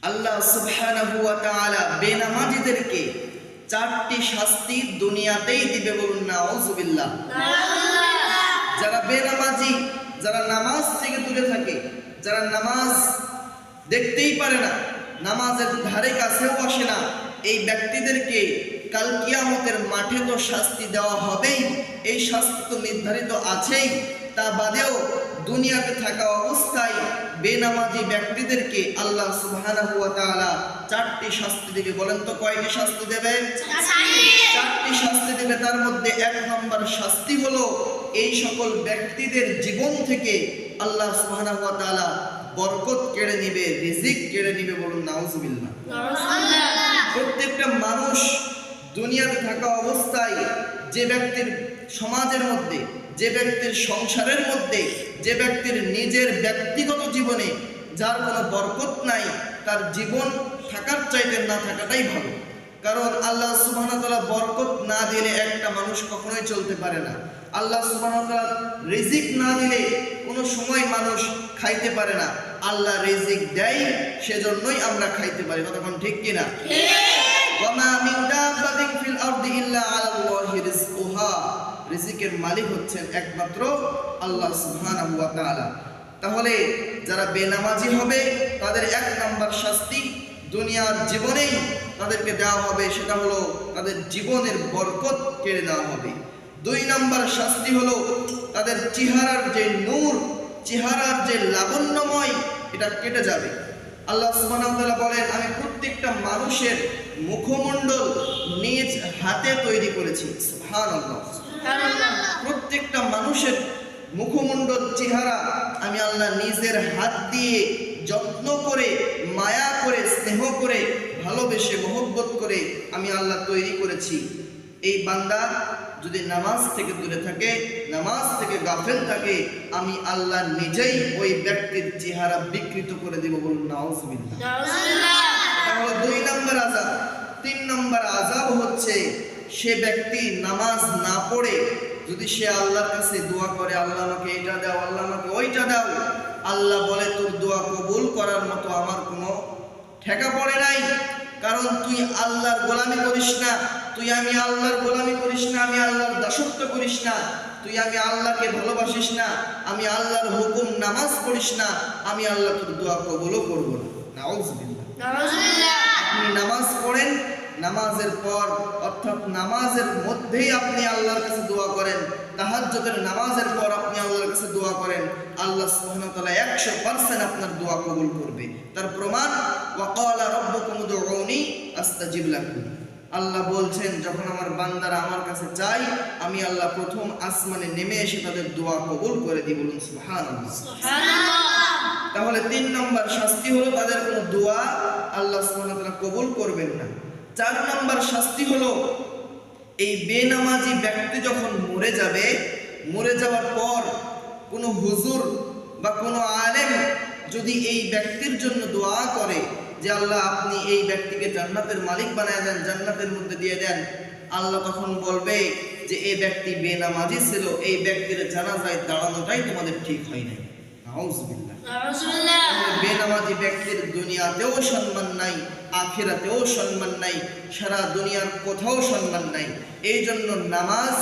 আল্লাহ সুবহানাহু ওয়া তাআলা বেনামাজিদেরকে চারটি শাস্তি দুনিয়াতেই দিবে, বলুন নাউযুবিল্লাহ। যারা বেনামাজি, যারা নামাজ থেকে দূরে থাকে, যারা নামাজ দেখতেই পারে না, নামাজের ধারে কাছেও বসে না, এই ব্যক্তিদেরকে কাল কিয়ামতের মাঠে তো শাস্তি দেওয়া হবেই। এই শাস্তি তো নির্ধারিত আছেই, তা বাদেও দুনিয়াতে থাকা অবস্থায় বেনামাজি ব্যক্তিদেরকে আল্লাহ সুবহানাহু ওয়া তাআলা চারটি শাস্তি দেবে। বলেন তো কয়টি শাস্তি দেবে? চারটি শাস্তি দেবে। তার মধ্যে এক নম্বর শাস্তি হলো এই সকল ব্যক্তিদের জীবন থেকে আল্লাহ সুবহানাহু ওয়া তাআলা বরকত কেড়ে নেবে, রিজিক কেড়ে নেবে, বলুন নাউযুবিল্লাহ। প্রত্যেকটা মানুষ দুনিয়াতে থাকা অবস্থায় যে ব্যক্তির সমাজের মধ্যে, যে ব্যক্তির সংসারের মধ্যে, যে ব্যক্তির নিজের ব্যক্তিগত জীবনে যার কোনো বরকত নাই, তার জীবন থাকার চাইতে না থাকাটাই ভালো। কারণ আল্লাহ সুবহানাহু ওয়া তাআলা বরকত না দিলে একটা মানুষ কখনোই চলতে পারে না। আল্লাহ সুবহানাহু ওয়া তাআলা রিজিক না দিলে কোনো সময় মানুষ খাইতে পারে না। আল্লাহ রিজিক দেয়, সেজন্যই আমরা খাইতে পারি। কতক্ষণ ঠিক কিনা? ওয়ামা মিন দাব্বাতিন ফিল আরদি ইল্লা আলাল্লাহি রিজকুহা। রিজিকের মালিক হচ্ছেন একমাত্র আল্লাহ সুবহানাহু ওয়া তাআলা। তাহলে যারা বেনামাজি হবে তাদের এক নাম্বার শাস্তি দুনিয়ার জীবনেই তাদেরকে দেওয়া হবে, সেটা হলো তাদের জীবনের বরকত কেড়ে দেওয়া হবে। দুই নাম্বার শাস্তি হলো তাদের চেহারার যে নূর, চেহারার যে লাবণ্যময়, এটা কেটে যাবে। আল্লাহ সুবহানাহু ওয়া তাআলা বলেন, আমি প্রত্যেকটা মানুষের মুখমণ্ডল নিজ হাতে তৈরি করেছি। সুবহানাল্লাহ। প্রত্যেকটা মানুষের মুখমণ্ডল, চেহারা আমি আল্লাহ নিজের হাত দিয়ে যত্ন করে, মায়া করে, স্নেহ করে, ভালোবেসে, মহব্বত করে আমি আল্লাহ তৈরি করেছি। এই বান্দা যদি নামাজ থেকে দূরে থাকে, নামাজ থেকে গাফেল থাকে, আমি আল্লাহ নিজেই ওই ব্যক্তির চেহারা বিকৃত করে দেব, বলুন নাউযুবিল্লাহ। তাহলে দুই নম্বর আযাব। তিন নম্বর আযাব হচ্ছে সে ব্যক্তি নামাজ না পড়ে যদি সে আল্লাহর কাছে দোয়া করে, আল্লাহ আমাকে এটা দাও, আল্লাহ আমাকে ওইটা দাও, আল্লাহ বলে তোর দোয়া কবুল করার মতো আমার কোনো ঠেকা পড়ে নাই। কারণ তুই আল্লাহর গোলামি করিস না, তুই আমি আল্লাহর গোলামি করিস না, আমি আল্লাহর দাসত্ব করিস না, তুই আমি আল্লাহকে ভালোবাসিস না, আমি আল্লাহর হুকুম নামাজ পড়িস না, আমি আল্লাহ তোর দোয়া কবুলও করব না। নাউযুবিল্লাহ। আপনি নামাজ পড়েন, নামাজের পর অর্থাৎ নামাজের মধ্যেই আপনি আল্লাহর কাছে দোয়া করেন, তাহাজ্জুদের নামাজের পর আপনি আল্লাহর কাছে দোয়া করেন, আল্লাহ সুবহানাহু ওয়া তাআলা 100% আপনার দোয়া কবুল করবে। তার প্রমাণ ওয়া ক্বালা রাব্বুকুম উদউনি আস্তাজিব লাকুম। আল্লাহ বলছেন, যখন আমার বান্দারা আমার কাছে চায়, আমি আল্লাহ প্রথম আসমানে নেমে এসে তাদের দোয়া কবুল করে দিই, বলুন সুবহানাল্লাহ। তাহলে তিন নম্বর শাস্তি হলো তাদের কোনো দোয়া আল্লাহ সুবহানাহু ওয়া তাআলা কবুল করবেন না। চার নম্বর শাস্তি হলো এই বেনামাজি ব্যক্তি যখন মরে যাবে, মরে যাওয়ার পর কোনো হুজুর বা কোনো আলেম যদি এই ব্যক্তির জন্য দোয়া করে যে আল্লাহ আপনি এই ব্যক্তিকে জান্নাতের মালিক বানায় দেন, জান্নাতের মধ্যে দিয়ে দেন, আল্লাহ তখন বলবে যে এই ব্যক্তি বেনামাজি ছিল, এই ব্যক্তির জানাজায় দাঁড়ানোটাই তোমাদের ঠিক হয় নাই। নাউযুবিল্লাহ। বেনামাজি ব্যক্তির দুনিয়াতেও সম্মান নাই, আখিরাতেও সম্মান নাই, সারা দুনিয়ার কোথাও সম্মান নাই। এই জন্য নামাজ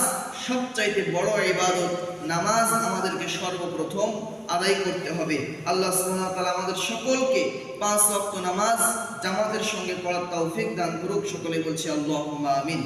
সবচাইতে বড় ইবাদত। নামাজ আমাদেরকে সর্বপ্রথম আদায় করতে হবে। আল্লাহ সুবহানাহু ওয়া তাআলা আমাদের সকলকে 5 ওয়াক্ত নামাজ জামাতের সঙ্গে পড়ার তৌফিক দান করুক। সকলে বলছি আল্লাহুম্মা আমিন।